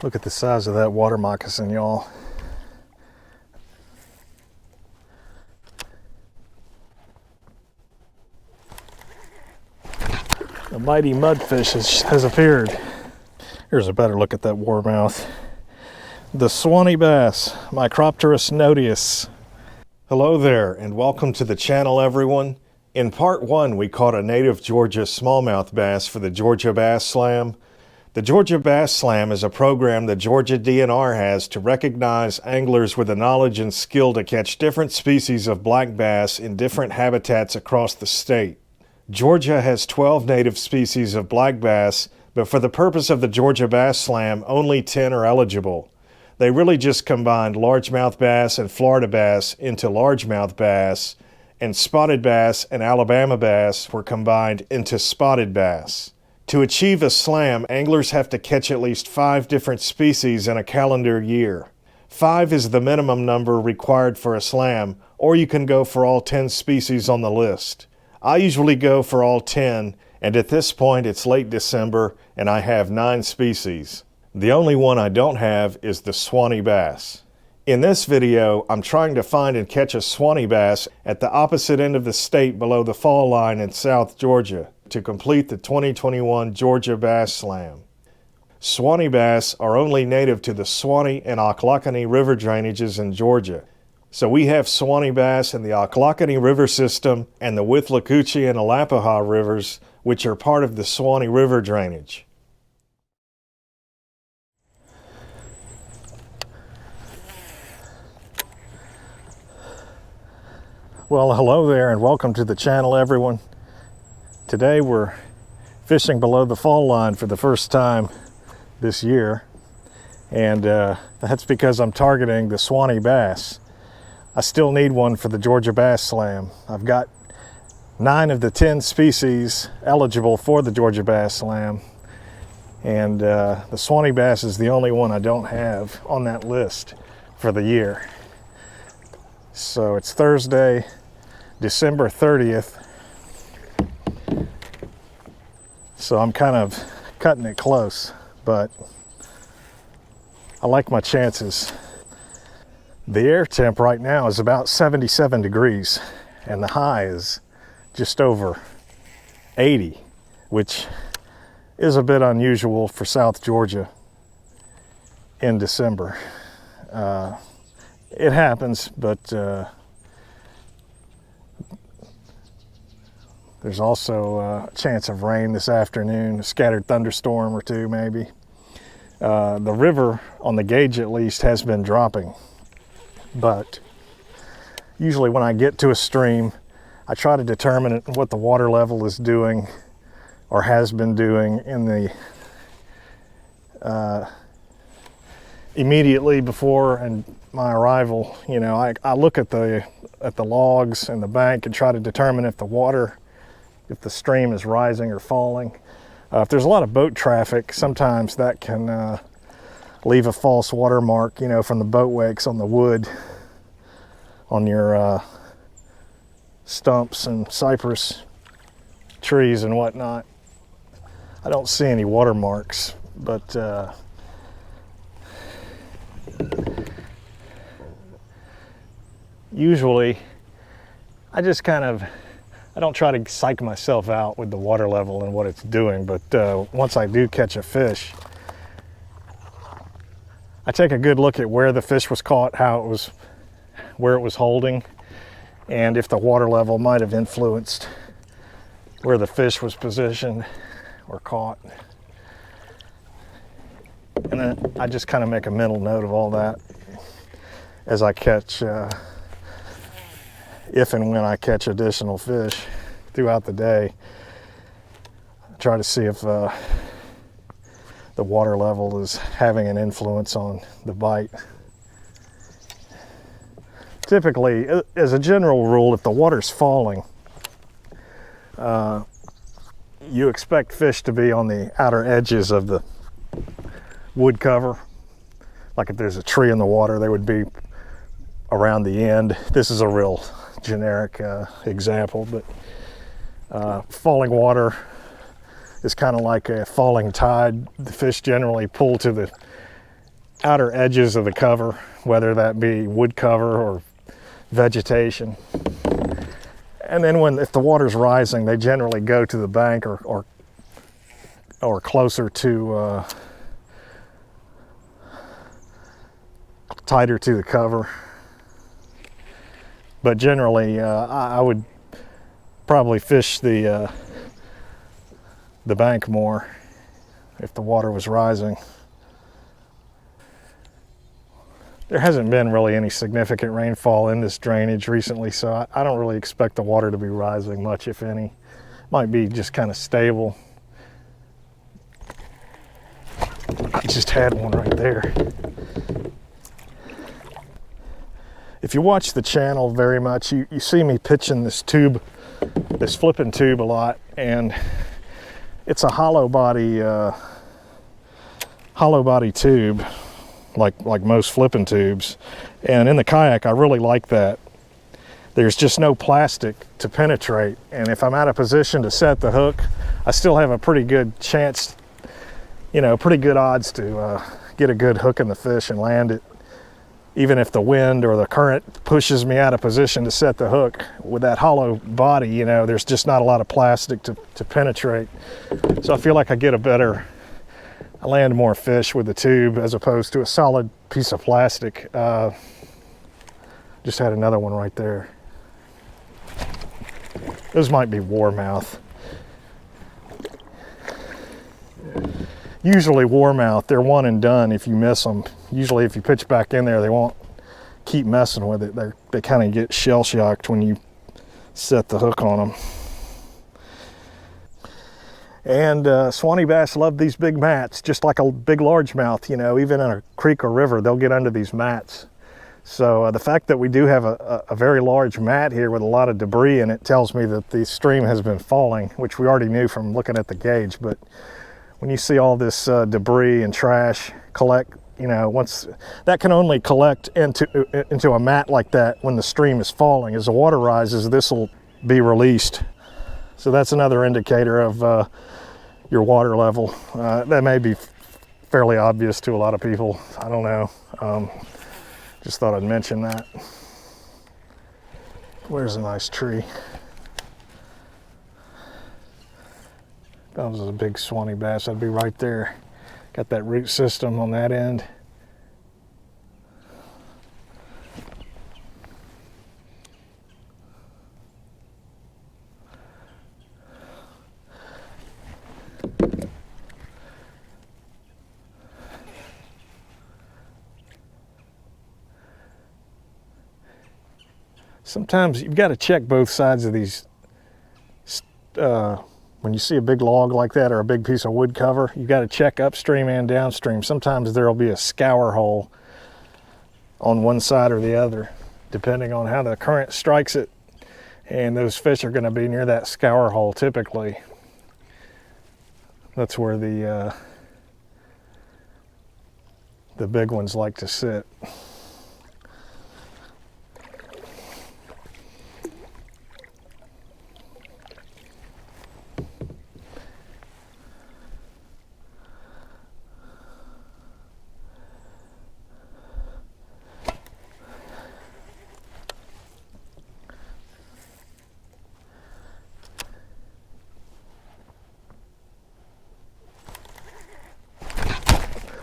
Look at the size of that water moccasin, y'all. The mighty mudfish has appeared. Here's a better look at that warmouth. The Suwannee Bass, Micropterus notius. Hello there, and welcome to the channel, everyone. In part 1, we caught a native Georgia smallmouth bass for the Georgia Bass Slam. The Georgia Bass Slam is a program the Georgia DNR has to recognize anglers with the knowledge and skill to catch different species of black bass in different habitats across the state. Georgia has 12 native species of black bass, but for the purpose of the Georgia Bass Slam, only 10 are eligible. They really just combined largemouth bass and Florida bass into largemouth bass, and spotted bass and Alabama bass were combined into spotted bass. To achieve a slam, anglers have to catch at least 5 different species in a calendar year. 5 is the minimum number required for a slam, or you can go for all 10 species on the list. I usually go for all 10, and at this point it's late December and I have 9 species. The only one I don't have is the Suwannee bass. In this video, I'm trying to find and catch a Suwannee bass at the opposite end of the state below the fall line in South Georgia to complete the 2021 Georgia Bass Slam. Suwannee bass are only native to the Suwannee and Ochlockonee River drainages in Georgia. So we have Suwannee bass in the Ochlockonee River system and the Withlacoochee and Alapaha rivers, which are part of the Suwannee River drainage. Well, hello there and welcome to the channel, everyone. Today we're fishing below the fall line for the first time this year, and that's because I'm targeting the Suwannee bass. I still need one for the Georgia Bass Slam. I've got 9 of the 10 species eligible for the Georgia Bass Slam, and the Suwannee bass is the only one I don't have on that list for the year. So it's Thursday, December 30th. So I'm kind of cutting it close, but I like my chances. The air temp right now is about 77 degrees and the high is just over 80, which is a bit unusual for South Georgia in December. It happens, but there's also a chance of rain this afternoon, a scattered thunderstorm or 2 maybe. The river, on the gauge at least, has been dropping. But usually when I get to a stream, I try to determine what the water level is doing or has been doing in the immediately before and my arrival. You know, I look at the logs and the bank and try to determine if the stream is rising or falling. If there's a lot of boat traffic, sometimes that can leave a false watermark, you know, from the boat wakes on the wood on your stumps and cypress trees and whatnot. I don't see any watermarks, but usually I just I don't try to psych myself out with the water level and what it's doing, but once I do catch a fish, I take a good look at where the fish was caught, where it was holding, and if the water level might have influenced where the fish was positioned or caught. And then I just kind of make a mental note of all that as I catch, if and when I catch additional fish throughout the day. I try to see if the water level is having an influence on the bite. Typically, as a general rule, if the water's falling, you expect fish to be on the outer edges of the wood cover. Like if there's a tree in the water, they would be around the end. This is a real generic example, but falling water is kind of like a falling tide. The fish generally pull to the outer edges of the cover, whether that be wood cover or vegetation. And then if the water's rising, they generally go to the bank or closer to tighter to the cover. But generally, I would probably fish the bank more if the water was rising. There hasn't been really any significant rainfall in this drainage recently, so I don't really expect the water to be rising much, if any. Might be just kind of stable. I just had one right there. If you watch the channel very much, you see me pitching this tube, this flipping tube a lot, and it's a hollow body tube, like most flipping tubes. And in the kayak, I really like that. There's just no plastic to penetrate, and if I'm out of position to set the hook, I still have a pretty good chance, you know, pretty good odds to get a good hook in the fish and land it. Even if the wind or the current pushes me out of position to set the hook, with that hollow body, you know, there's just not a lot of plastic to penetrate. So I feel like I land more fish with the tube as opposed to a solid piece of plastic. Just had another one right there. Those might be warmouth. Usually warmouth, they're one and done if you miss them. Usually if you pitch back in there, they won't keep messing with it. They kind of get shell shocked when you set the hook on them. And Suwannee bass love these big mats, just like a big largemouth, you know, even in a creek or river, they'll get under these mats. So the fact that we do have a very large mat here with a lot of debris in it tells me that the stream has been falling, which we already knew from looking at the gauge. But when you see all this debris and trash collect, you know, once that can only collect into a mat like that when the stream is falling. As the water rises, this will be released. So that's another indicator of your water level. That may be fairly obvious to a lot of people. I don't know. Just thought I'd mention that. Where's a nice tree? That was a big Suwannee bass. That'd be right there. Got that root system on that end. Sometimes you've got to check both sides of these. When you see a big log like that or a big piece of wood cover, you've got to check upstream and downstream. Sometimes there'll be a scour hole on one side or the other, depending on how the current strikes it. And those fish are going to be near that scour hole typically. That's where the big ones like to sit.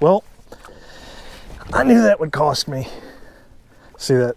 Well, I knew that would cost me. See that?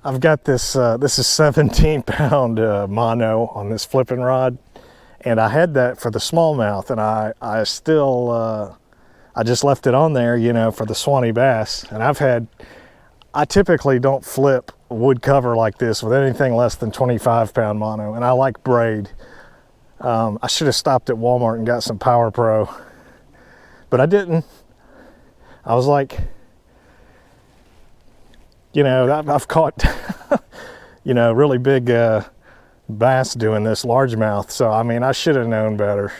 I've got this, this is 17-pound mono on this flipping rod, and I had that for the smallmouth, and I still, I just left it on there, you know, for the Suwannee bass. And I typically don't flip wood cover like this with anything less than 25-pound mono, and I like braid. I should have stopped at Walmart and got some Power Pro, but I didn't. I was like, you know, I've caught, you know, really big bass doing this largemouth, so I mean, I should have known better.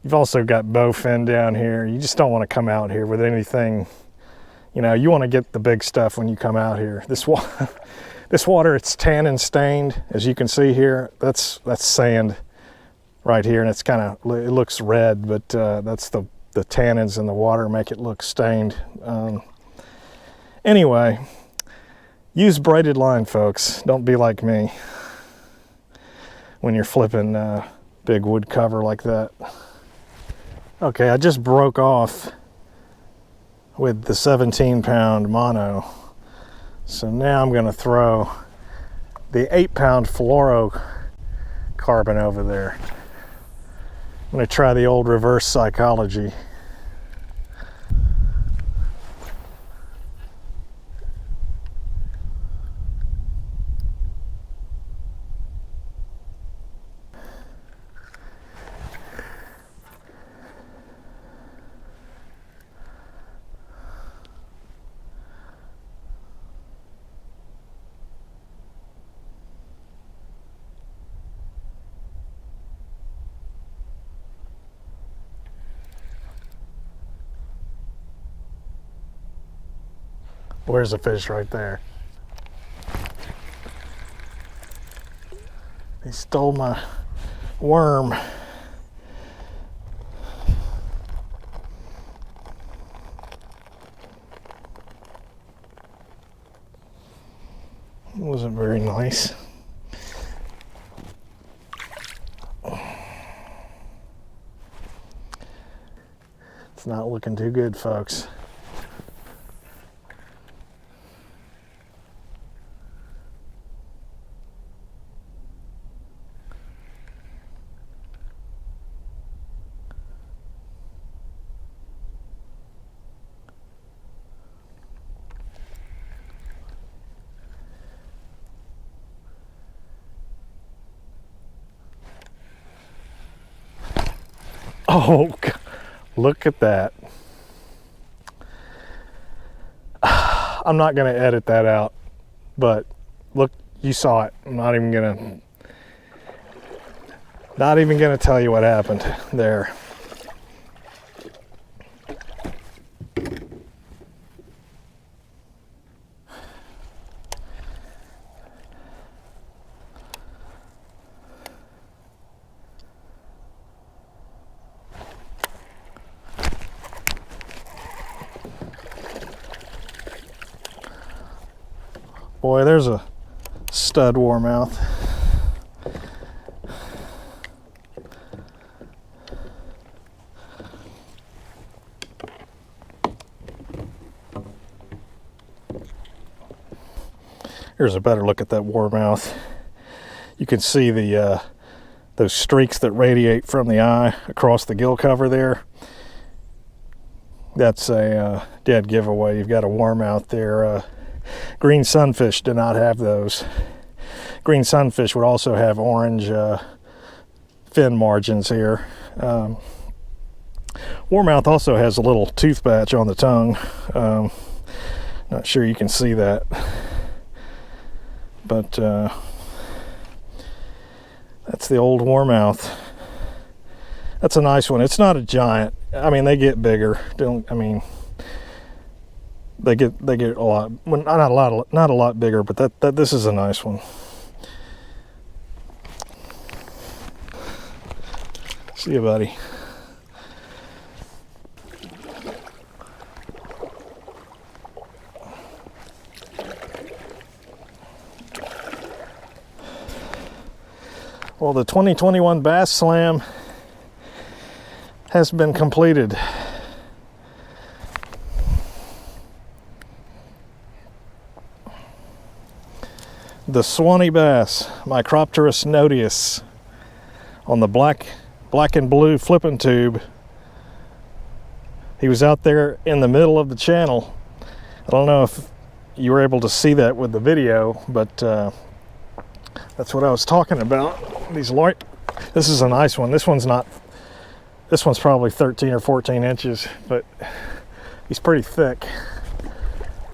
You've also got bowfin down here. You just don't want to come out here with anything. You know, you want to get the big stuff when you come out here. This water, it's tannin stained, as you can see here. That's sand right here, and it's kind of, it looks red, but that's the tannins in the water make it look stained. Anyway, use braided line, folks. Don't be like me when you're flipping big wood cover like that. Okay, I just broke off with the 17-pound mono. So now I'm gonna throw the 8-pound fluorocarbon over there. I'm gonna try the old reverse psychology. Where's the fish right there? He stole my worm. It wasn't very nice. It's not looking too good, folks. Oh, look at that. I'm not going to edit that out, but look, you saw it. I'm not even going to tell you what happened there. Boy, there's a stud warmouth. Here's a better look at that warmouth. You can see the those streaks that radiate from the eye across the gill cover there. That's a dead giveaway. You've got a warmouth there. Green sunfish do not have those. Green sunfish would also have orange fin margins here. Warmouth also has a little tooth patch on the tongue. Not sure you can see that, but that's the old warmouth. That's a nice one. It's not a giant. I mean, they get bigger. They get a lot. Well, not a lot bigger, but this is a nice one. See you, buddy. Well, the 2021 Bass Slam has been completed. The Suwannee Bass, Micropterus notius, on the black and blue flipping tube. He was out there in the middle of the channel. I don't know if you were able to see that with the video, but that's what I was talking about. This is a nice one. This one's probably 13 or 14 inches, but he's pretty thick.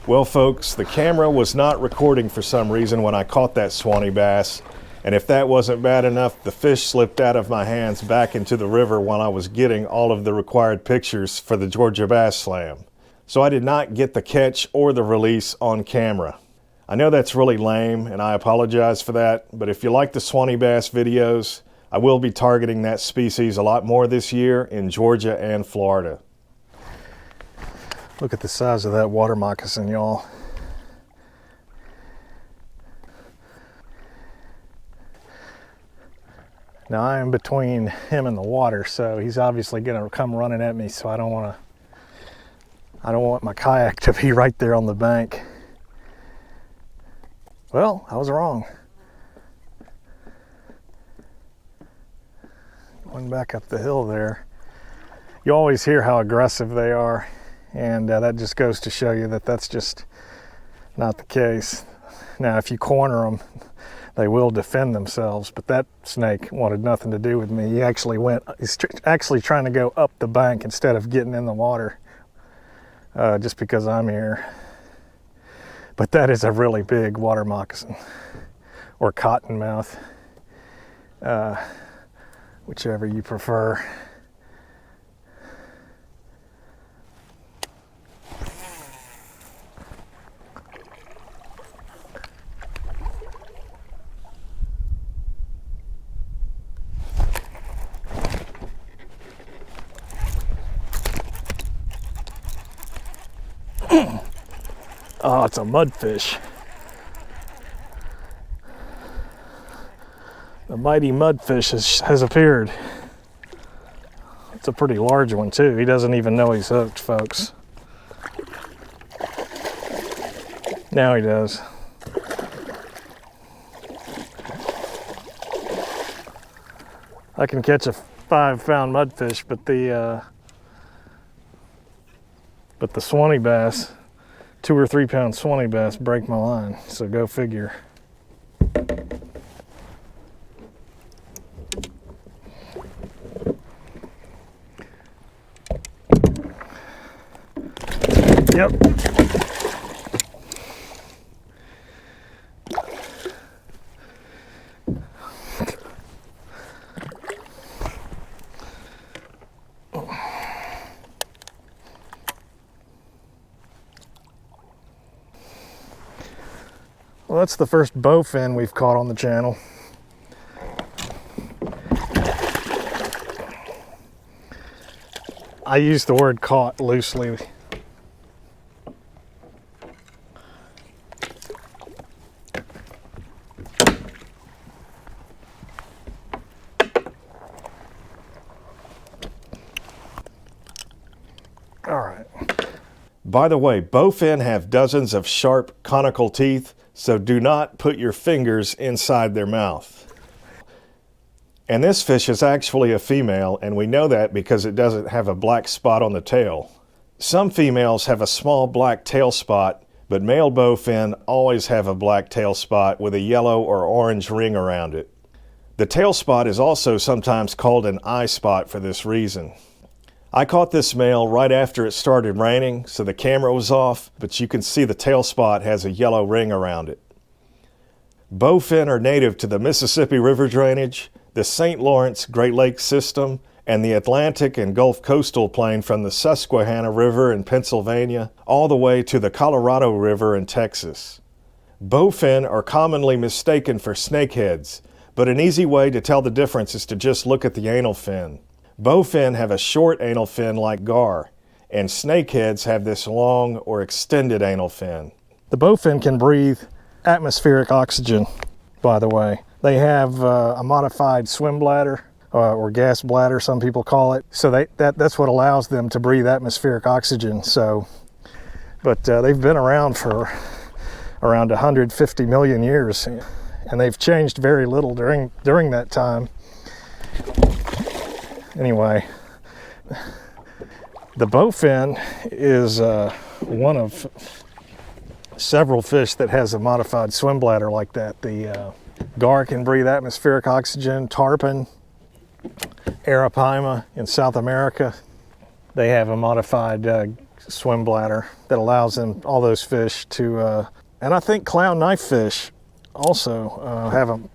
Well, folks, the camera was not recording for some reason when I caught that Suwannee bass. And if that wasn't bad enough, the fish slipped out of my hands back into the river while I was getting all of the required pictures for the Georgia Bass Slam. So I did not get the catch or the release on camera. I know that's really lame, and I apologize for that, but if you like the Suwannee Bass videos, I will be targeting that species a lot more this year in Georgia and Florida. Look at the size of that water moccasin, y'all. Now I am between him and the water, so he's obviously gonna come running at me, so I don't want my kayak to be right there on the bank. Well, I was wrong. Going back up the hill there. You always hear how aggressive they are, and that just goes to show you that that's just not the case. Now, if you corner them, they will defend themselves, but that snake wanted nothing to do with me. He's actually trying to go up the bank instead of getting in the water, just because I'm here. But that is a really big water moccasin, or cottonmouth, whichever you prefer. Oh, it's a mudfish. The mighty mudfish has appeared. It's a pretty large one too. He doesn't even know he's hooked, folks. Now he does. I can catch a 5-pound mudfish, but the Suwannee bass, 2 or 3 pound Suwannee bass, break my line. So go figure. Yep. Well, that's the first bowfin we've caught on the channel. I use the word caught loosely. All right. By the way, bowfin have dozens of sharp conical teeth, so do not put your fingers inside their mouth. And this fish is actually a female, and we know that because it doesn't have a black spot on the tail. Some females have a small black tail spot, but male bowfin always have a black tail spot with a yellow or orange ring around it. The tail spot is also sometimes called an eye spot for this reason. I caught this male right after it started raining, so the camera was off, but you can see the tail spot has a yellow ring around it. Bowfin are native to the Mississippi River drainage, the St. Lawrence Great Lakes system, and the Atlantic and Gulf coastal plain from the Susquehanna River in Pennsylvania all the way to the Colorado River in Texas. Bowfin are commonly mistaken for snakeheads, but an easy way to tell the difference is to just look at the anal fin. Bowfin have a short anal fin like gar, and snakeheads have this long or extended anal fin. The bowfin can breathe atmospheric oxygen, by the way. They have a modified swim bladder, or gas bladder, some people call it. So that's what allows them to breathe atmospheric oxygen. So, but they've been around for around 150 million years, and they've changed very little during that time. Anyway, the bowfin is one of several fish that has a modified swim bladder like that. The gar can breathe atmospheric oxygen, tarpon, arapaima in South America, they have a modified swim bladder that allows them, all those fish to, and I think clown knife fish also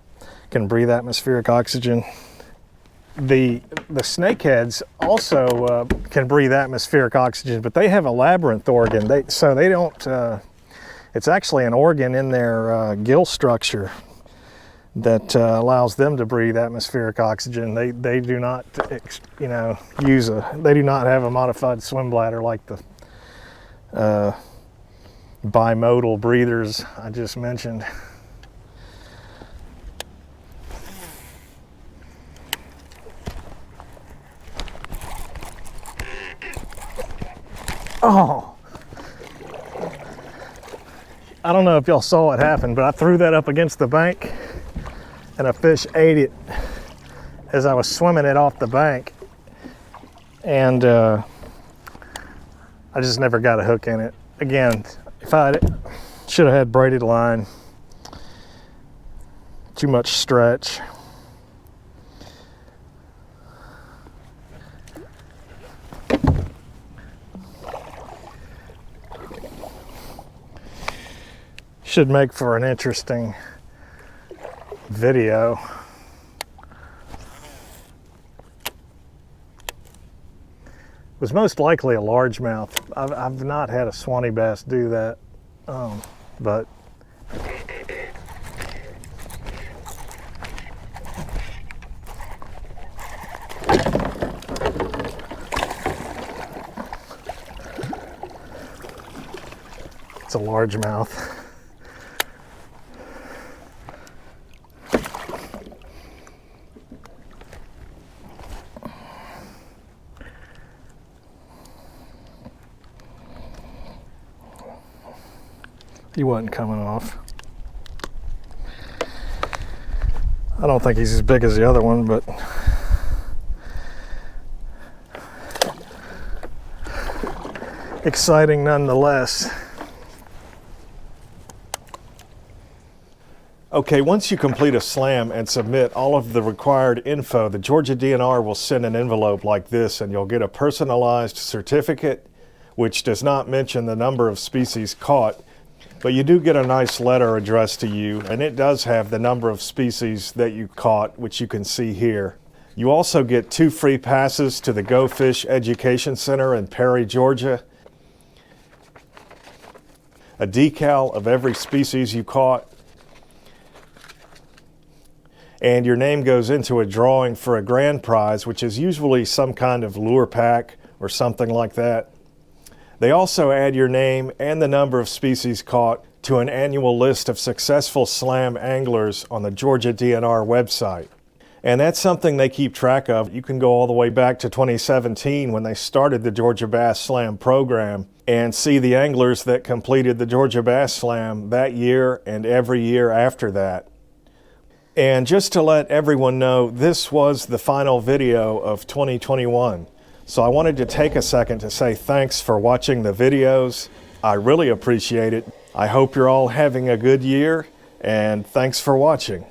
can breathe atmospheric oxygen. The snakeheads also can breathe atmospheric oxygen, but they have a labyrinth organ. So they don't, It's actually an organ in their gill structure that allows them to breathe atmospheric oxygen. They do not, they do not have a modified swim bladder like the bimodal breathers I just mentioned. Oh, I don't know if y'all saw what happened, but I threw that up against the bank and a fish ate it as I was swimming it off the bank. And I just never got a hook in it. Again, if I should have had braided line, too much stretch. Should make for an interesting video. It was most likely a largemouth. I've not had a Suwannee bass do that, but it's a largemouth. He wasn't coming off. I don't think he's as big as the other one, but exciting nonetheless. Okay, once you complete a slam and submit all of the required info, the Georgia DNR will send an envelope like this, and you'll get a personalized certificate, which does not mention the number of species caught. But you do get a nice letter addressed to you, and it does have the number of species that you caught, which you can see here. You also get 2 free passes to the Go Fish Education Center in Perry, Georgia, a decal of every species you caught, and your name goes into a drawing for a grand prize, which is usually some kind of lure pack or something like that. They also add your name and the number of species caught to an annual list of successful slam anglers on the Georgia DNR website. And that's something they keep track of. You can go all the way back to 2017 when they started the Georgia Bass Slam program and see the anglers that completed the Georgia Bass Slam that year and every year after that. And just to let everyone know, this was the final video of 2021. So I wanted to take a second to say thanks for watching the videos. I really appreciate it. I hope you're all having a good year, and thanks for watching.